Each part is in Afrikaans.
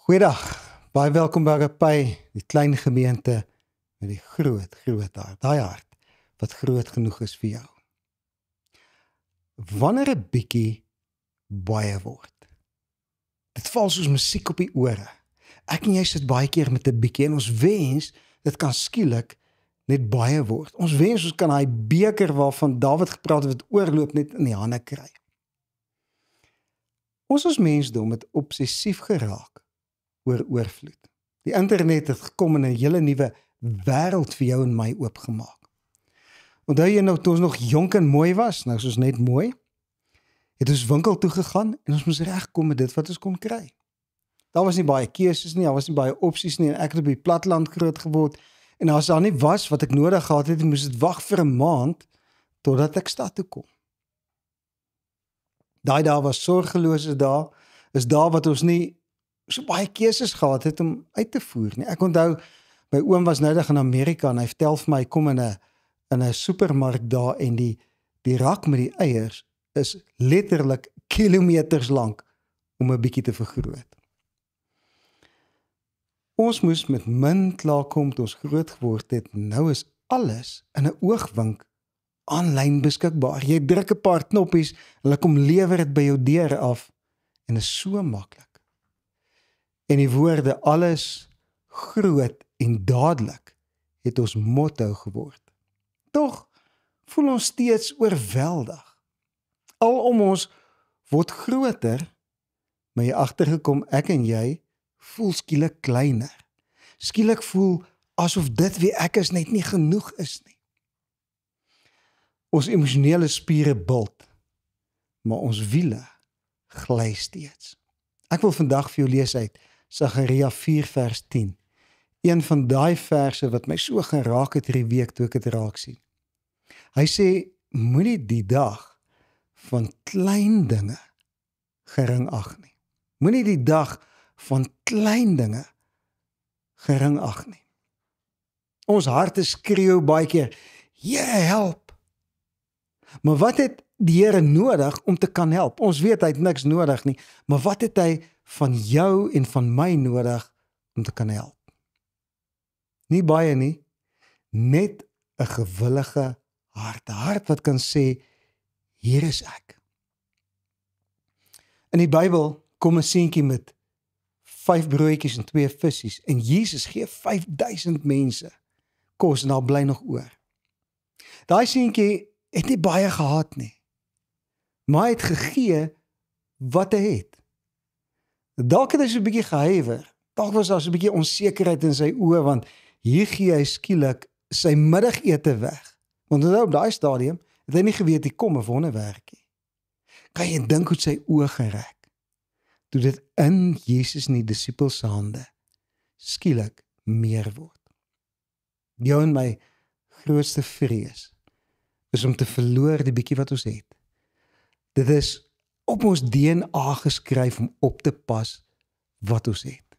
Goeiedag, baie welkom by die klein gemeente met die groot hart, daai hart wat groot genoeg is vir jou. Wanneer 'n bietjie baie word, dit val soos musiek op die ore. Ek en jy sit baie keer met 'n bietjie en ons wens dit kan skielik net baie word. Ons wens ons kan daai beker waarvan Dawid gepraat het oorloop net in die hande kry. Ons as mensdom het obsessief geraak oor oorvloed. Die internet het gekom en 'n hele nuwe wêreld vir jou en my oopgemaak. Onthou jy nou toe ons nog jonk en mooi was, nou is ons net mooi, het ons winkel toe gegaan en ons moes regkom met dit wat ons kon kry. Daar was nie baie keuses nie, daar was nie baie opsies nie en ek het op die platteland groot geword en as daar nie was wat ek nodig gehad het, moes ek wag vir 'n maand totdat ek stad toe kom. Daai dae was sorgelose dae, is dae wat ons nie so baie keuses gehad het om uit te voer nie. Ek onthou, my oom was noudig in Amerika en hy vertel vir my, hy kom in 'n supermark daar en die rak met die eiers is letterlik kilometers lank om 'n bietjie te vergroot. Ons moes met min klaarkom toe ons groot geword het. Nou is alles in 'n oogwink aanlyn beskikbaar. Jy druk 'n paar knoppies, hulle kom lewer dit by jou deur af en is so maklik. En die woorde alles groot en dadelik het ons motto geword. Tog voel ons steeds oorweldig. Alom ons word groter, maar jy agtergekom ek en jy voel skielik kleiner. Skielik voel asof dit wie ek is net nie genoeg is nie. Ons emosionele spiere bult, maar ons wiele gly steeds. Ek wil vandag vir jou lees uit Sagaria 4 vers 10. Een van daai verse wat my so geraak het hierdie week toe ek dit raak sien. Hy sê, moenie die dag van klein dinge gering ag nie. Moenie die dag van klein dinge gering ag nie. Ons harte skreeu baie keer, Here help. Maar wat het die Here nodig om te kan help? Ons weet hy het niks nodig nie, maar wat het hy van jou en van my nodig om te kan help? Nie baie nie, net 'n gewillige hart. 'n Hart wat kan sê, hier is ek. In die Bybel kom 'n seentjie met 5 broodjies en 2 visse en Jesus gee 5000 mense kos en daar bly nog oor. Daai seentjie het nie baie gehad nie, maar hy het gegee wat hy het. Dalk het hy so 'n bietjie gehuiwer, dalk was daar so 'n bietjie onsekerheid in sy oë, want hier gee hy skielik sy middagete weg. Want onthou op daai stadium het hy nie geweet hier kom 'n wonderwerkie. Kan jy dink hoe sy oë gereg, toe dit in Jesus en die disippels se hande skielik meer word. Jou en my grootste vrees is om te verloor die bietjie wat ons het. Dit is op ons DNA geskryf om op te pas wat ons het.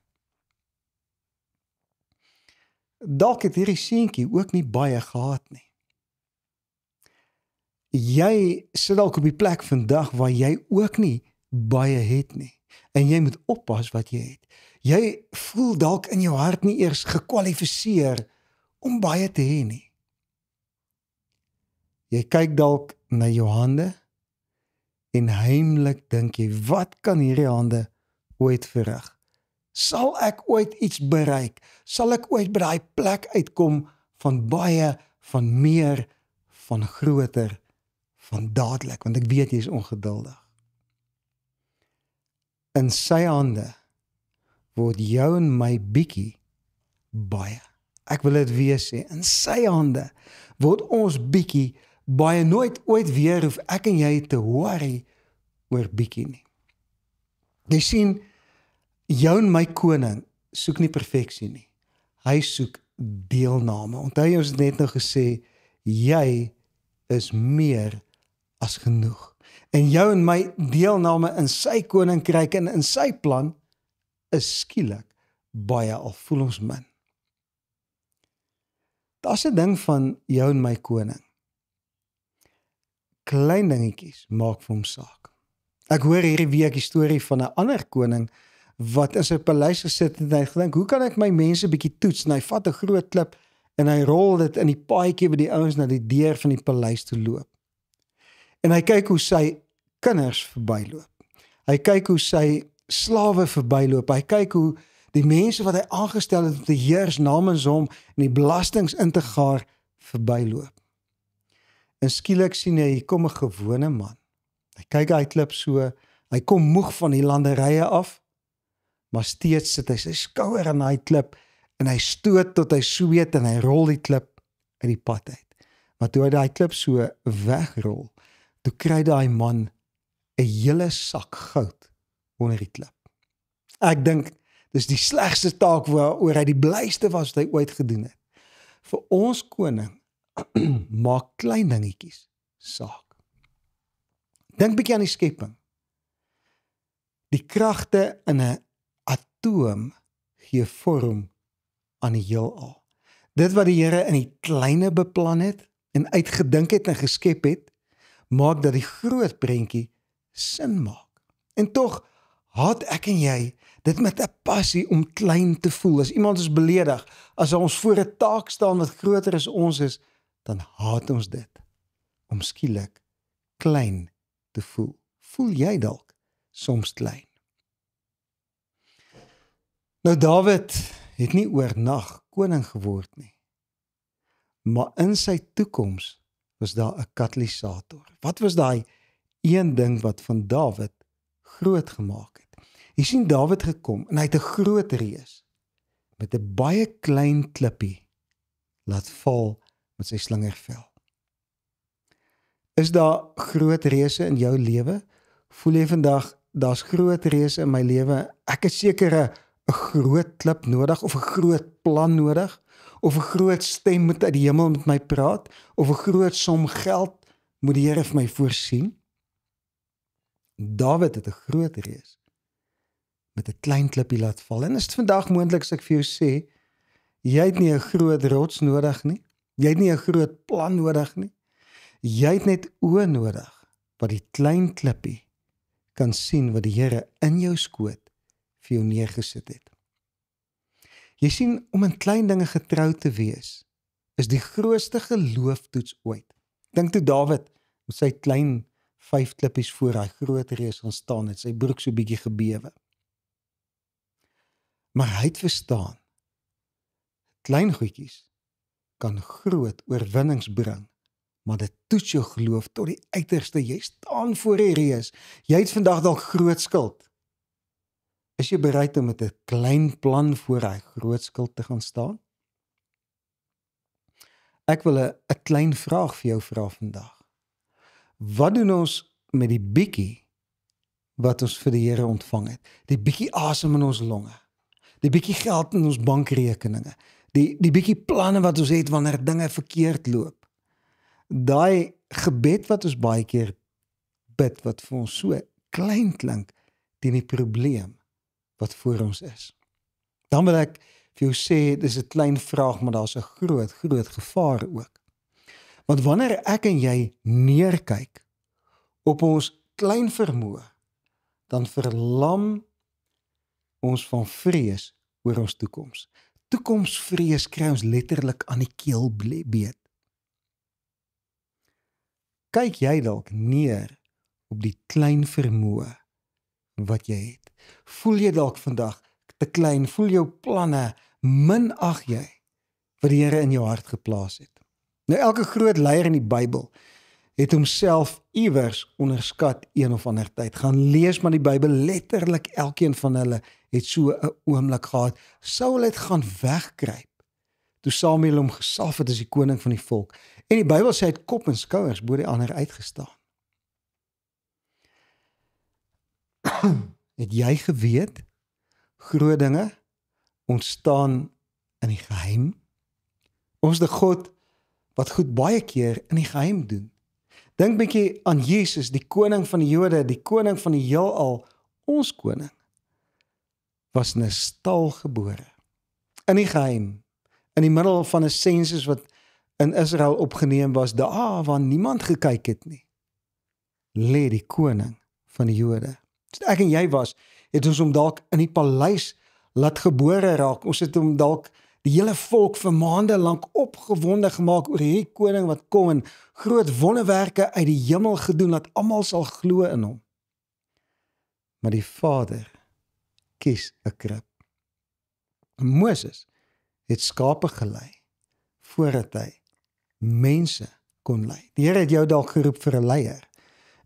Dalk het hierdie seentjie ook nie baie gehad nie. Jy sit dalk op die plek vandag waar jy ook nie baie het nie. En jy moet oppas wat jy het. Jy voel dalk in jou hart nie eers gekwalifiseer om baie te hê nie. Jy kyk dalk na jou hande en heimlik dink jy, wat kan hierdie hande ooit verrig? Sal ek ooit iets bereik? Sal ek ooit by daai plek uitkom van baie, van meer, van groter, van dadelik? Want ek weet jy is ongeduldig. In sy hande word jou en my bietjie baie. Ek wil dit weer sê, in sy hande word ons bietjie baie. Nooit ooit weer hoef ek en jy te worry oor bietjie nie. Jy sien, jou en my koning soek nie perfeksie nie. Hy soek deelname. Onthou jy ons het net nou gesê, jy is meer as genoeg. En jou en my deelname in sy koninkryk en in sy plan is skielik baie, al voel ons min. Daar's 'n ding van jou en my koning. Klein dingetjies maak vir hom saak. Ek hoor hierdie week die storie van 'n ander koning wat in sy paleis gesit het en hy gedink, hoe kan ek my mense bietjie toets? En hy vat 'n groot klip en hy rol dit in die paadjie waar die ouens na die deur van die paleis toe loop. En hy kyk hoe sy kinders verbyloop. Hy kyk hoe sy slawe verbyloop. Hy kyk hoe die mense wat hy aangestel het om te heers namens hom en die belastings in te gaar verbyloop. En skielik sien hy, hier kom 'n gewone man. Hy kyk hy klip so, hy kom moeg van die landerye af, maar steeds sit hy sy skouer aan hy klip en hy stoot tot hy sweet en hy rol die klip uit die pad uit. Maar toe hy daai klip so wegrol, toe kry daai man 'n hele sak goud onder die klip. Ek dink dis die slegste taak waaroor hy die blyste was wat hy ooit gedoen het. Vir ons koning maak klein dingetjies saak. Dink bietjie aan die skepping. Die kragte in 'n atoom gee vorm aan die heelal. Dit wat die Here in die kleine beplan het en uitgedink het en geskep het, maak dat die groot prentjie sin maak. En tog haat ek en jy dit met 'n passie om klein te voel. As iemand ons beledig, as ons voor 'n taak staan wat groter as ons is, dan haat ons dit om skielik klein te voel. Voel jy dalk soms klein? Nou Dawid het nie oornag koning geword nie. Maar in sy toekoms was daar 'n katalisator. Wat was daai een ding wat van Dawid groot gemaak het? Jy sien Dawid gekom en hy het 'n groot reus met 'n baie klein klippie laat val met sy slingervel. Is daar groot reuse in jou lewe? Voel jy vandag, daar's groot reuse in my lewe, ek het seker 'n groot klip nodig, of 'n groot plan nodig, of 'n groot stem moet uit die hemel met my praat, of 'n groot som geld moet die Here vir my voorsien? Dawid het 'n groot reus met 'n klein klippie laat val. En is dit vandag moontlik as ek vir jou sê, jy het nie 'n groot rots nodig nie, jy het nie 'n groot plan nodig nie, jy het net oë nodig wat die klein klippie kan sien wat die Here in jou skoot vir jou neergesit het. Jy sien, om in klein dinge getrou te wees, is die grootste gelooftoets ooit. Dink toe Dawid met sy klein 5 klippies voor hy groot reus gaan staan het, sy broek so bietjie gebewe. Maar hy het verstaan, klein goedjies kan groot oorwinnings bring, maar dit toets jou geloof tot die uiterste. Jy staan voor die reus, jy het vandag dalk groot skuld. Is jy bereid om met 'n klein plan voor hy groot skuld te gaan staan? Ek wil 'n klein vraag vir jou vra vandag. Wat doen ons met die bietjie wat ons vir die Here ontvang het? Die bietjie asem in ons longe, die bietjie geld in ons bankrekeninge, die bietjie planne wat ons het wanneer dinge verkeerd loop. Daai gebed wat ons baie keer bid, wat vir ons so klein klink teen die probleem wat voor ons is. Dan wil ek vir jou sê, dis 'n klein vraag, maar daar's 'n groot gevaar ook. Want wanneer ek en jy neerkyk op ons klein vermoë, dan verlam ons van vrees oor ons toekoms. Toekomsvrees kry ons letterlik aan die keel beet. Kyk jy dalk neer op die klein vermoë wat jy het? Voel jy dalk vandag te klein? Voel jou planne, minag jy wat die Here in jou hart geplaas het? Nou elke groot leier in die Bybel het homself iewers onderskat een of ander tyd. Gaan lees maar die Bybel, letterlik elkeen van hulle het so 'n oomblik gehad. Saul het gaan wegkruip toe Samuel hom gesalf het as die koning van die volk. En die Bybel sê hy het kop en skouers bo die ander uitgestaan. Het jy geweet, groot dinge ontstaan in die geheim? Ons het 'n God wat goed baie keer in die geheim doen. Dink bietjie aan Jesus, die koning van die Jode, die koning van die heelal. Ons koning was in 'n stal gebore, in die geheim, in die middel van 'n sensus wat in Israel opgeneem was, daar waar niemand gekyk het nie, lê die koning van die Jode. As ek en jy was, het ons hom dalk in die paleis laat gebore raak. Ons het hom dalk die hele volk vir maande lank opgewonde gemaak oor hierdie koning wat kom en groot wonderwerke uit die hemel gedoen, dat almal sal glo in hom. Maar die Vader kies 'n krib. Moses het skape gelei, voordat hy mense kon lei. Die Here het jou dalk geroep vir 'n leier,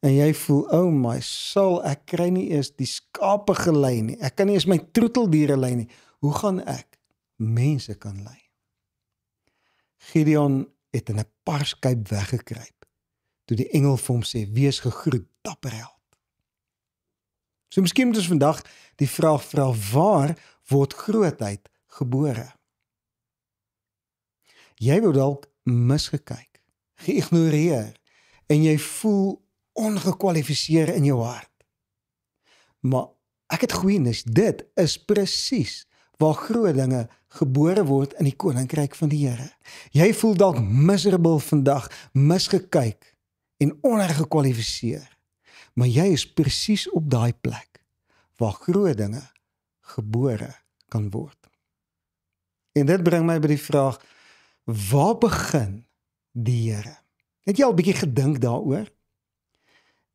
en jy voel, oh my soul, ek kry nie eers die skape gelei nie, ek kan nie eers my troeteldiere lei nie, hoe gaan ek mense kan lei? Gideon het in 'n parskuip weggekruip, toe die engel vir hom sê, wees gegroet, dapper held. So miskien moet ons vandag die vraag vra, waar word grootheid gebore? Jy word dalk misgekyk, geïgnoreer, en jy voel ongekwalifiseer in jou hart. Maar ek het goeie nuus, dit is presies waar groot dinge gebore word in die koninkryk van die Here. Jy voel dalk miserable vandag, misgekyk en ongekwalifiseer, maar jy is presies op daai plek waar groot dinge gebore kan word. En dit bring my by die vraag, waar begin die Here? Het jy al 'n bietjie gedink daaroor?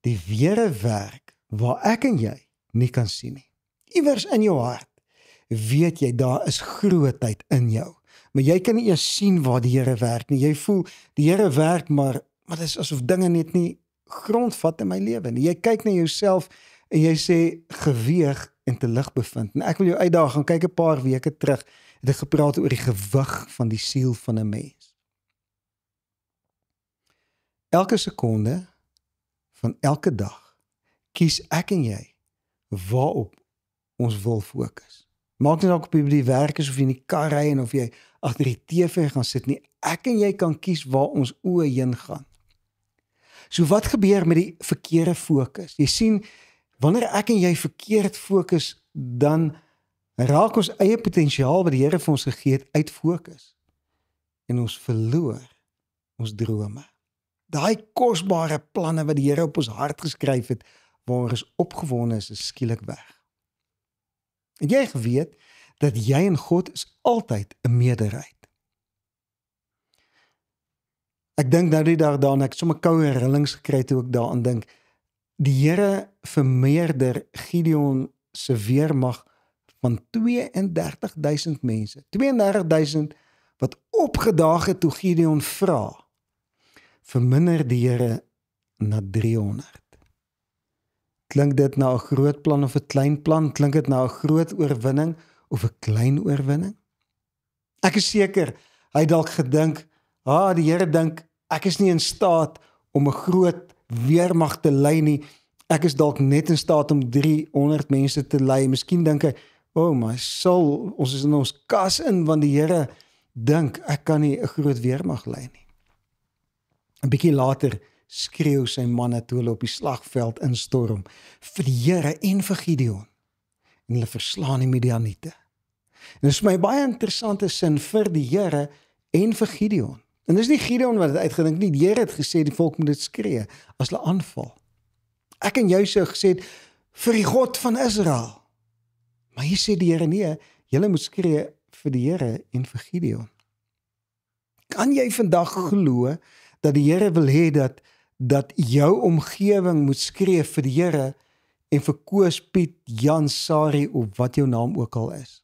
Die ware werk waar ek en jy nie kan sien nie. Iewers in jou hart weet jy daar is grootheid in jou, maar jy kan nie eers sien waar die Here werk nie. Jy voel die Here werk, maar dit is asof dinge net nie grondvat in my lewe nie. Jy kyk na jouself en jy sê geweeg en te lig bevind. En ek wil jou uitdaag, gaan kyk 'n paar weke terug, het ek gepraat oor die gewig van die siel van 'n mens. Elke sekonde van elke dag kies ek en jy waarop ons wil fokus. Maak nie dalk op die werk is of jy in die kar ry en of jy agter die TV gaan sit nie. Ek en jy kan kies waar ons oë heen gaan. So wat gebeur met die verkeerde fokus? Jy sien, wanneer ek en jy verkeerd fokus, dan raak ons eie potensiaal wat die Here vir ons gegee het uit fokus. En ons verloor ons drome. Daai kosbare planne wat die Here op ons hart geskryf het, waar ons opgewonde is skielik weg. En jy geweet dat jy en God is altyd 'n meerderheid. Ek dink nou die dag daarna, ek het sommer koue rillings gekry toe ek daaraan dink. Die Here vermeerder Gideon se weermag van 32.000 mense. 32.000 wat opgedaag het toe Gideon vra. Verminder die Here na 300. Klink dit na 'n groot plan of 'n klein plan? Klink dit na 'n groot oorwinning of 'n klein oorwinning? Ek is seker, hy het dalk gedink, die Here dink, ek is nie in staat om 'n groot weermag te lei nie. Ek is dalk net in staat om 300 mense te lei. Miskien dink hy, oh my soul, ons is in ons kas in, want die Here dink, ek kan nie 'n groot weermag lei nie. 'n Bietjie later skreeu sy manne toe hulle op die slagveld instorm vir die Here en vir Gideon. En hulle verslaan die Midianiete. En dit is my baie interessante sin vir die Here en vir Gideon. En dis nie Gideon wat dit uitgedink nie, die Here het gesê die volk moet dit skree as hulle aanval. Ek en jy sou gesê vir die God van Israel. Maar hier sê die Here nee, julle moet skree vir die Here en vir Gideon. Kan jy vandag glo dat die Here wil hê dat jou omgewing moet skree vir die Here en vir Koos, Piet, Jan, Sari of wat jou naam ook al is?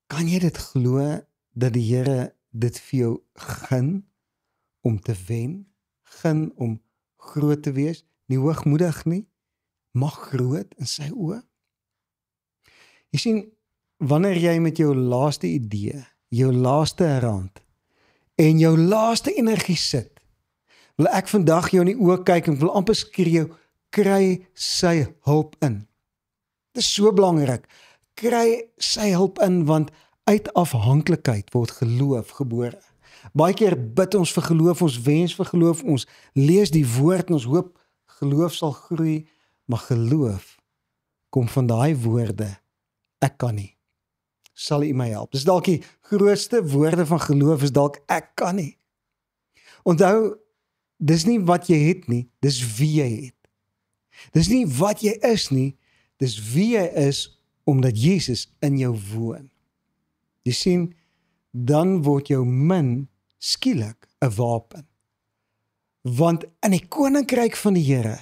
Kan jy dit glo dat die Here dit vir jou gun om te wen, gun om groot te wees, nie hoogmoedig nie, maar groot in sy oë? Jy sien, wanneer jy met jou laaste idee, jou laaste rand en jou laaste energie sit, wil ek vandag jou in die oë kyk en wil amper skreeu, kry sy hulp in. Dit is so belangrik, kry sy hulp in, want uit afhanklikheid word geloof gebore. Baie keer bid ons vir geloof, ons wens vir geloof, ons lees die woord en ons hoop geloof sal groei, maar geloof kom van daai woorde, ek kan nie. Sal U my help? Dis dalk die grootste woorde van geloof is dalk ek kan nie. Onthou, dis nie wat jy het nie, dis wie jy het. Dis nie wat jy is nie, dis wie jy is, omdat Jesus in jou woon. Jy sien, dan word jou min skielik 'n wapen. Want in die koninkryk van die Here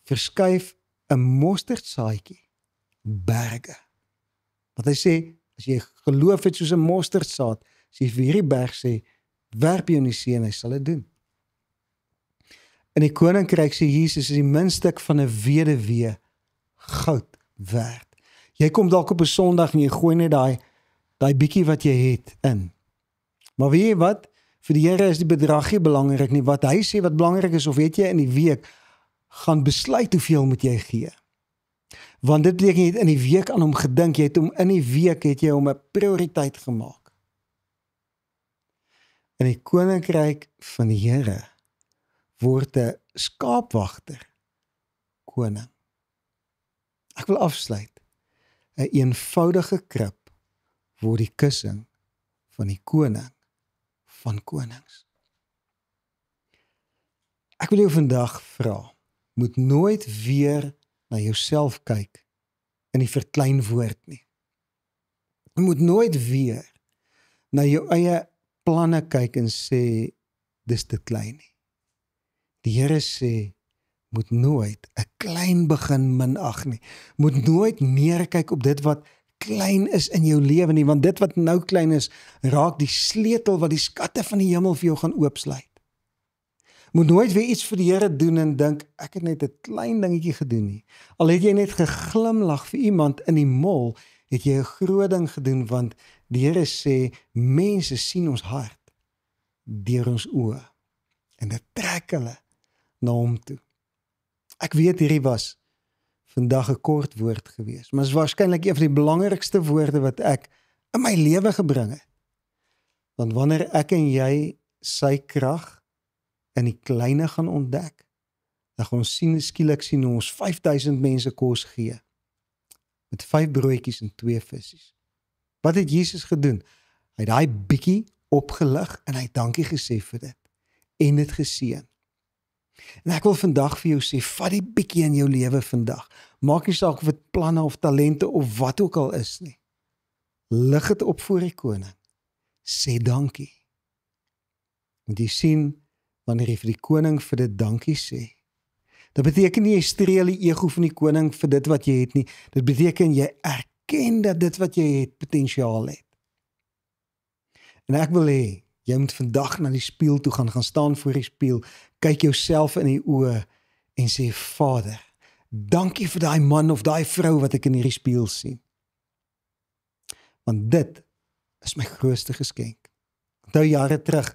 verskuif 'n mosterdsaadjie berge. Wat hy sê, as jy geloof het soos 'n mosterdsaad, as jy vir hierdie berg sê, werp jou in die see en hy sal dit doen. In die koninkryk sê Jesus is die minstuk van 'n weduwee goud werd. Jy kom dalk op 'n Sondag en jy gooi net daai bietjie wat jy het in. Maar weet jy wat? Vir die Here is die bedrag nie belangrik nie. Wat hy sê wat belangrik is, of weet jy in die week gaan besluit hoeveel moet jy gee. Want dit beteken jy het in die week aan hom gedink, jy het hom in die week het jy hom 'n prioriteit gemaak. In die koninkryk van die Here word 'n skaapwagter koning. Ek wil afsluit. 'n eenvoudige krib word die kussing van die koning van konings. Ek wil jou vandag vra, moet nooit weer na jouself kyk in die verkleinwoord nie. Jy moet nooit weer na jou eie planne kyk en sê, dis te klein nie. Die Here sê, moet nooit 'n klein begin minag nie. Moet nooit neerkyk op dit wat klein is in jou lewe nie, want dit wat nou klein is, raak die sleutel wat die skatte van die hemel vir jou gaan oopsluit. Moet nooit weer iets vir die Here doen en dink, ek het net 'n klein dingetjie gedoen nie. Al het jy net geglimlag vir iemand in die mall, het jy 'n groot ding gedoen, want die Here sê, mense sien ons hart deur ons oë en dit trek hulle na hom toe. Ek weet hierdie was vandag 'n kort woord gewees, maar is waarskynlik een van die belangrikste woorde wat ek in my lewe gebring het. Want wanneer ek en jy sy krag in die kleine gaan ontdek, dan gaan ons skielik sien hoe ons 5000 mense kos gee, met 5 broodjies en 2 visse. Wat het Jesus gedoen? Hy het daai bietjie opgelig en hy het dankie gesê vir dit, en dit geseën. En ek wil vandag vir jou sê, vat die bietjie in jou lewe vandag. Maak nie saak of dit planne of talente of wat ook al is nie. Lig dit op voor die koning. Sê dankie. Want jy sien, wanneer jy vir die koning vir dit dankie sê, dit beteken nie jy streel die ego van die koning vir dit wat jy het nie. Dit beteken jy erken dat dit wat jy het potensiaal het. En ek wil hê, jy moet vandag na die spieël toe gaan staan voor die spieël, kyk jouself in die oë en sê, Vader, dankie vir daai man of daai vrou wat ek in hierdie spieël sien. Want dit is my grootste geskenk. Nou jare terug,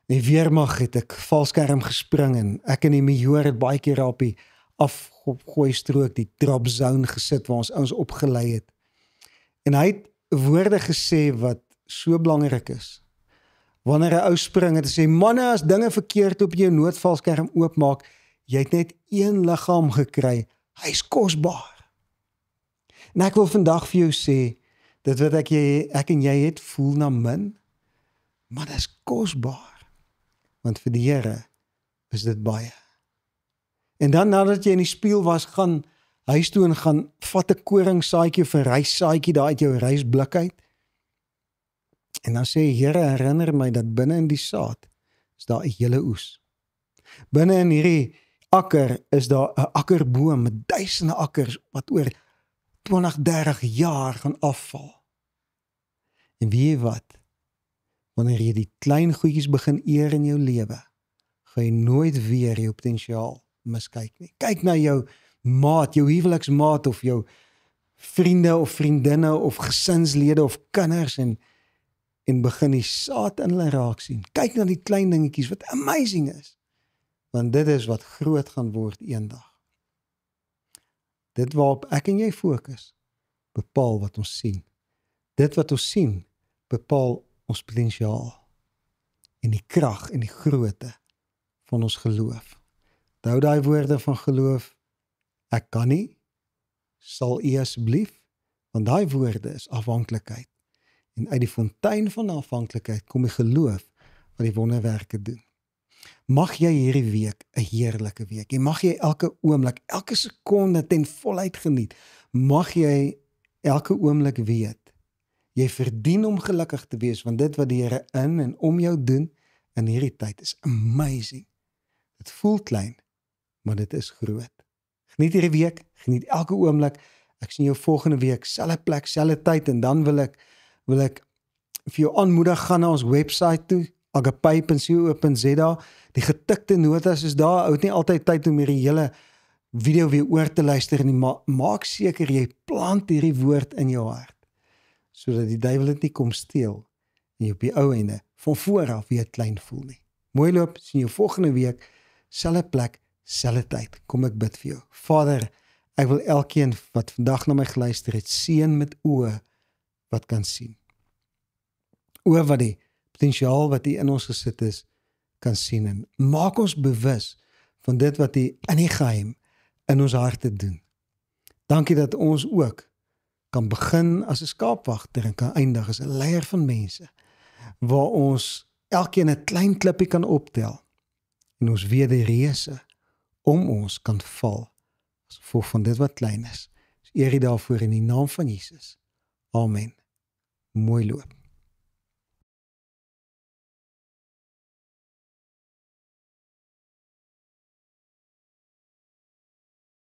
in die weermag het ek valskerm gespring en ek en die majoor het baie keer op die afgooi strook, die drop zone gesit waar ons opgelei het. En hy het woorde gesê wat so belangrik is. Wanneer 'n ou spring en sê, manne, as dinge verkeerd op jou noodvalskerm oopmaak, jy het net een liggaam gekry, hy's kosbaar. En ek wil vandag vir jou sê, dit wat ek en jy het, voel na min, maar dit is kosbaar. Want vir die Here is dit baie. En dan nadat jy in die spieël was, gaan huis toe en gaan vat 'n koringsaadjie of 'n ryssaadjie daar uit jou rysblik uit. En dan sê Here, herinner my dat binne in die saad is daar 'n hele oes. Binne in hierdie akker is daar 'n akkerboom met duisende akkers wat oor 20, 30 jaar gaan afval. En weet jy wat? Wanneer jy die klein goedjies begin eer in jou lewe, gaan jy nooit weer jou potensiaal miskyk nie. Kyk na jou maat, jou huweliksmaat of jou vriende of vriendinne of gesinslede of kinders en begin die saad in hulle raak sien. Kyk na die klein dingetjies wat amazing is. Want dit is wat groot gaan word eendag. Dit waarop ek en jy fokus, bepaal wat ons sien. Dit wat ons sien, bepaal ons potensiaal en die krag en die grootte van ons geloof. Onthou daai woorde van geloof, ek kan nie, sal u asseblief, want daai woorde is afhanklikheid. En uit die fontein van afhanklikheid kom die geloof wat die wonderwerke doen. Mag jy hierdie week 'n heerlike week hê. Mag jy elke oomblik, elke sekonde ten volheid geniet. Mag jy elke oomblik weet, jy verdien om gelukkig te wees, want dit wat die Here in en om jou doen in hierdie tyd is amazing. Dit voel klein, maar dit is groot. Geniet hierdie week, geniet elke oomblik. Ek sien jou volgende week, selfde plek, selfde tyd, en dan wil ek vir jou aanmoedig, gaan na ons website toe, agape.co.za. Die getikte notas is daar. Hou nie altyd tyd om hierdie hele video weer oor te luister nie, maar maak seker jy plant hierdie woord in jou hart, sodat die duiwel dit nie kom steel en jy op die ou einde van vooraf weer klein voel nie. Mooi loop, sien jou volgende week, selfde plek, selfde tyd. Kom ek bid vir jou. Vader, ek wil elkeen wat vandag na my geluister het, seën met oë wat kan sien. Oë wat die potensiaal wat hier in ons gesit is, kan sien, en maak ons bewus van dit wat hier in die geheim in ons harte doen. Dankie dat ons ook kan begin as 'n skaapwagter en kan eindig as 'n leier van mense, waar ons elkeen 'n klein klippie kan optel en ons weer die reëse om ons kan val as gevolg van dit wat klein is. Eer U daarvoor in die naam van Jesus. Amen. Mooi loop.